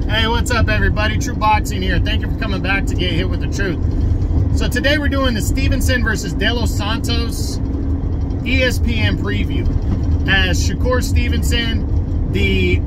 Hey, what's up, everybody? True Boxing here. Thank you for coming back to get hit with the truth. So today we're doing the Stevenson versus De Los Santos ESPN preview. As Shakur Stevenson, the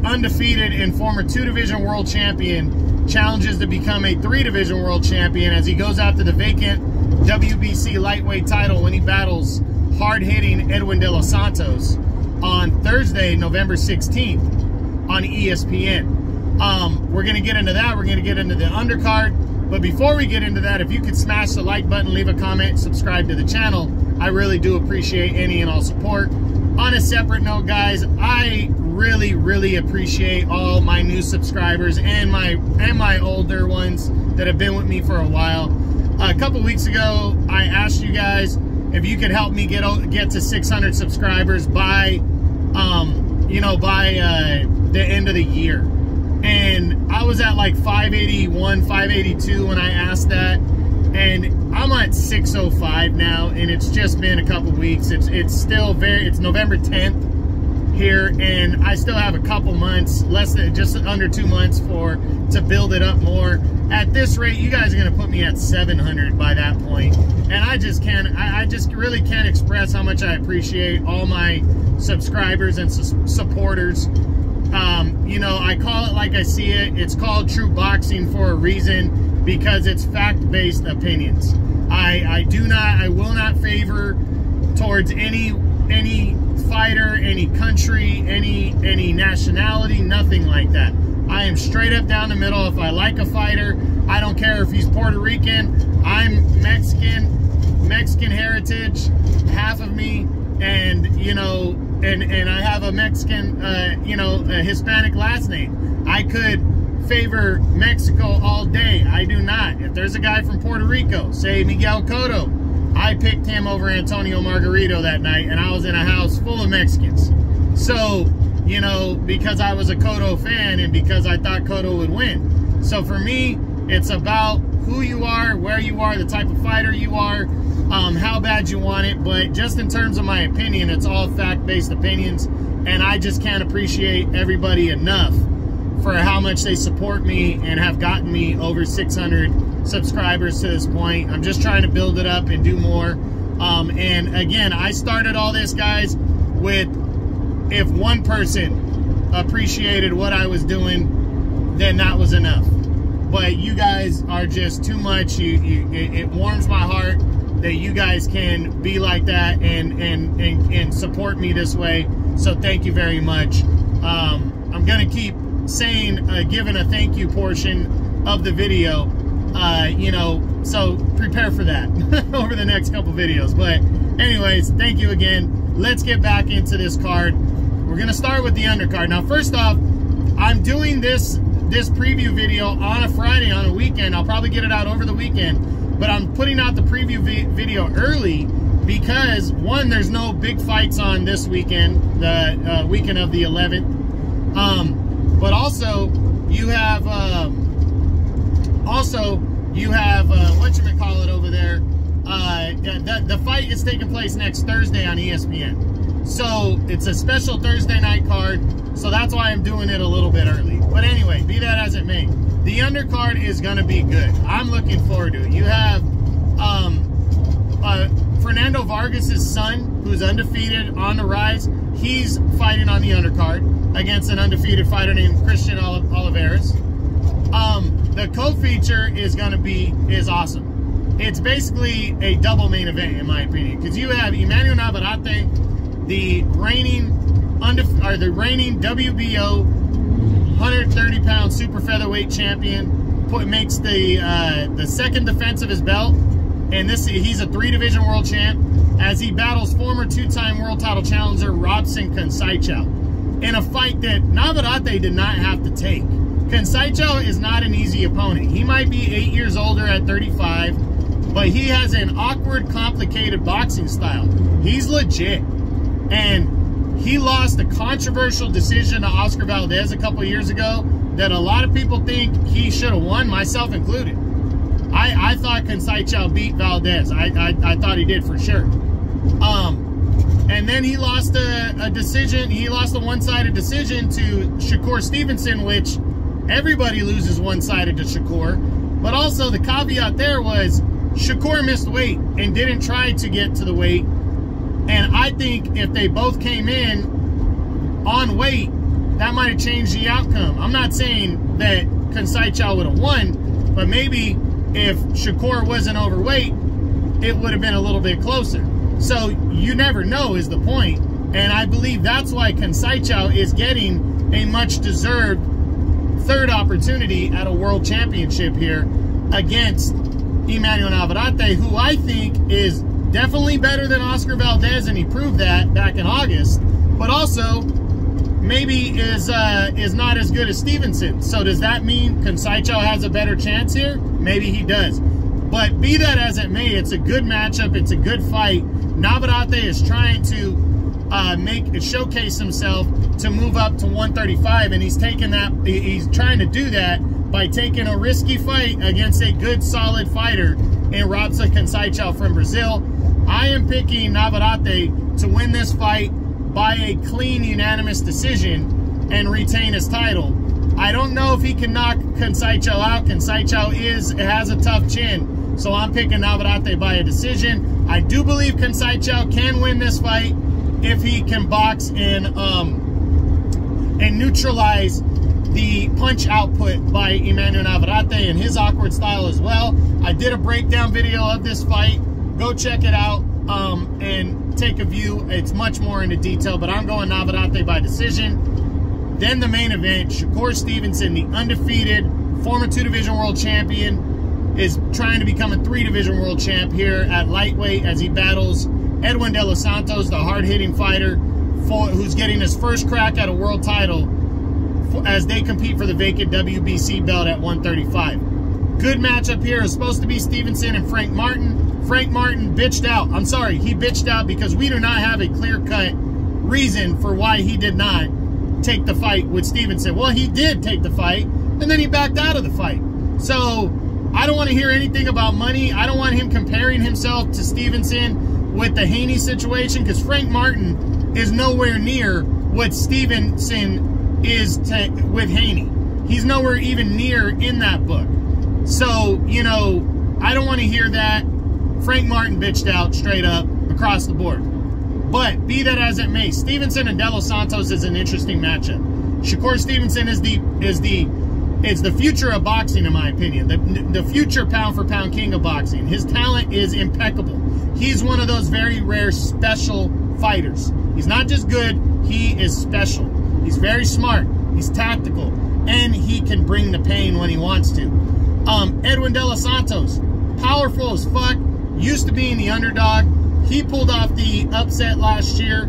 undefeated and former 2-division world champion, challenges to become a 3-division world champion as he goes after the vacant WBC lightweight title when he battles hard-hitting Edwin De Los Santos on Thursday, November 16th on ESPN. We're going to get into that. We're going to get into the undercard. But before we get into that, if you could smash the like button, leave a comment, subscribe to the channel, I really do appreciate any and all support. On a separate note, guys, I really appreciate all my new subscribers and my older ones that have been with me for a while. A couple weeks ago, I asked you guys if you could help me get to 600 subscribers by the end of the year. And I was at like 581, 582 when I asked that. And I'm at 605 now, and it's just been a couple weeks. It's November 10th here, and I still have a couple months, just under 2 months to build it up more. At this rate, you guys are going to put me at 700 by that point. And I just really can't express how much I appreciate all my subscribers and supporters. I call it like I see it. It's called True Boxing for a reason, because it's fact-based opinions. I will not favor towards any fighter, any country, any nationality, nothing like that. I am straight up down the middle. If I like a fighter, I don't care if he's Puerto Rican. I'm Mexican heritage, half of me, and and I have a Mexican, a Hispanic last name. I could favor Mexico all day. I do not. If there's a guy from Puerto Rico, say Miguel Cotto, I picked him over Antonio Margarito that night, and I was in a house full of Mexicans. So, because I was a Cotto fan and because I thought Cotto would win. So for me, it's about who you are, where you are, the type of fighter you are, how bad you want it. But just in terms of my opinion, it's all fact-based opinions, and I just can't appreciate everybody enough for how much they support me and have gotten me over 600 subscribers to this point. I'm just trying to build it up and do more. And again, I started all this, guys, with if one person appreciated what I was doing, then that was enough. But you guys are just too much. It warms my heart that you guys can be like that and support me this way. So thank you very much. I'm gonna keep saying, giving a thank you portion of the video, so prepare for that over the next couple videos. But anyways, thank you again. Let's get back into this card. We're gonna start with the undercard. Now, first off, I'm doing this preview video on a Friday, on a weekend. I'll probably get it out over the weekend, but I'm putting out the preview video early because, one, there's no big fights on this weekend, the weekend of the 11th. But also you have whatchamacallit over there. The fight is taking place next Thursday on ESPN. So it's a special Thursday night card. So that's why I'm doing it a little bit early. But anyway, be that as it may, the undercard is going to be good. I'm looking forward to it. You have Fernando Vargas' son, who's undefeated, on the rise. He's fighting on the undercard against an undefeated fighter named Christian Oliveras. The co-feature is awesome. It's basically a double main event, in my opinion, because you have Emmanuel Navarrete, the reigning WBO 130-pound super featherweight champion, makes the second defense of his belt, and he's a 3-division world champ as he battles former 2-time world title challenger Robson Conceição in a fight that Navarrete did not have to take. Conceição is not an easy opponent. He might be 8 years older at 35, but he has an awkward, complicated boxing style. He's legit. And he lost a controversial decision to Oscar Valdez a couple years ago that a lot of people think he should have won, myself included. I thought Conceição beat Valdez. I thought he did for sure. And then he lost a decision. He lost a one-sided decision to Shakur Stevenson, which everybody loses one-sided to Shakur. But also the caveat there was Shakur missed weight and didn't try to get to the weight. And I think if they both came in on weight, that might have changed the outcome. I'm not saying that Conceição would have won, but maybe if Shakur wasn't overweight, it would have been a little bit closer. So you never know is the point. And I believe that's why Conceição is getting a much deserved third opportunity at a world championship here against Emmanuel Navarrete, who I think is definitely better than Oscar Valdez, and he proved that back in August, but also maybe is not as good as Stevenson. So does that mean Conceição has a better chance here? Maybe he does. But be that as it may, it's a good matchup. It's a good fight. Navarrete is trying to showcase himself to move up to 135, and he's trying to do that by taking a risky fight against a good, solid fighter in Robson Conceição from Brazil. I am picking Navarrete to win this fight by a clean, unanimous decision and retain his title. I don't know if he can knock Conceição out. Conceição has a tough chin, so I'm picking Navarrete by a decision. I do believe Conceição can win this fight if he can box and neutralize the punch output by Emmanuel Navarrete and his awkward style as well. I did a breakdown video of this fight. Go check it out and take a view. It's much more into detail, but I'm going Navarrete by decision. Then the main event, Shakur Stevenson, the undefeated former 2-division world champion, is trying to become a 3-division world champ here at lightweight as he battles Edwin De Los Santos, the hard-hitting fighter who's getting his first crack at a world title as they compete for the vacant WBC belt at 135. Good matchup here. It's supposed to be Stevenson and Frank Martin. Frank Martin bitched out. I'm sorry, he bitched out because we do not have a clear-cut reason for why he did not take the fight with Stevenson. Well, he did take the fight, and then he backed out of the fight. So I don't want to hear anything about money. I don't want him comparing himself to Stevenson with the Haney situation, because Frank Martin is nowhere near what Stevenson is with Haney. He's nowhere even near in that book. So, you know, I don't want to hear that. Frank Martin bitched out straight up across the board. But be that as it may, Stevenson and De Los Santos is an interesting matchup. Shakur Stevenson is the future of boxing, in my opinion. The future pound-for-pound king of boxing. His talent is impeccable. He's one of those very rare special fighters. He's not just good, he is special. He's very smart, he's tactical, and he can bring the pain when he wants to. Edwin De Los Santos, powerful as fuck, used to being the underdog. He pulled off the upset last year,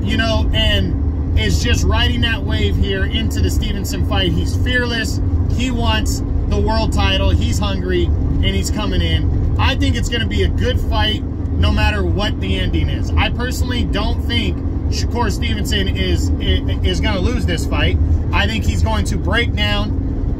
you know, and is just riding that wave here into the Stevenson fight. He's fearless. He wants the world title. He's hungry, and he's coming in. I think it's going to be a good fight no matter what the ending is. I personally don't think Shakur Stevenson is going to lose this fight. I think he's going to break down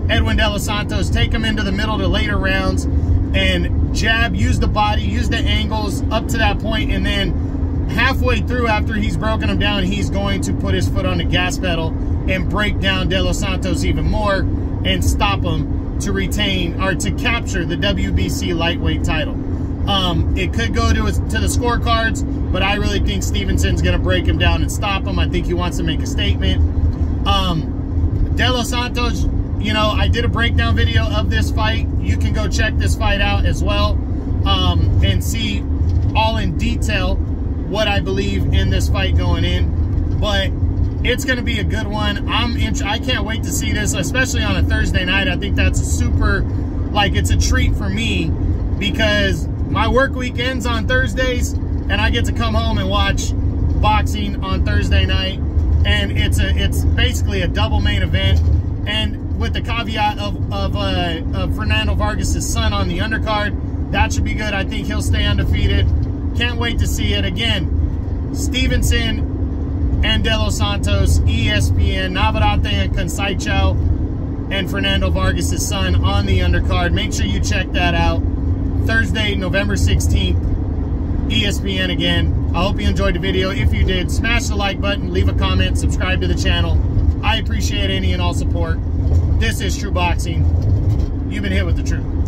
Edwin De Los Santos, take him into the middle to later rounds, and jab, use the body, use the angles up to that point, and then halfway through, after he's broken him down, he's going to put his foot on the gas pedal and break down De Los Santos even more and stop him to retain or to capture the WBC lightweight title. It could go to the scorecards, but I really think Stevenson's going to break him down and stop him. I think he wants to make a statement. De Los Santos, you know, I did a breakdown video of this fight. You can go check this fight out as well and see all in detail what I believe in this fight going in. But it's going to be a good one. I can't wait to see this, especially on a Thursday night. I think that's a super, like, it's a treat for me because my work week ends on Thursdays and I get to come home and watch boxing on Thursday night. And it's basically a double main event. And with the caveat of Fernando Vargas' son on the undercard, that should be good. I think he'll stay undefeated. Can't wait to see it. Again, Stevenson and De Los Santos, ESPN, Navarrete and Conceição, and Fernando Vargas' son on the undercard. Make sure you check that out. Thursday, November 16th. ESPN again. I hope you enjoyed the video. If you did, smash the like button, leave a comment, subscribe to the channel. I appreciate any and all support. This is True Boxing. You've been hit with the truth.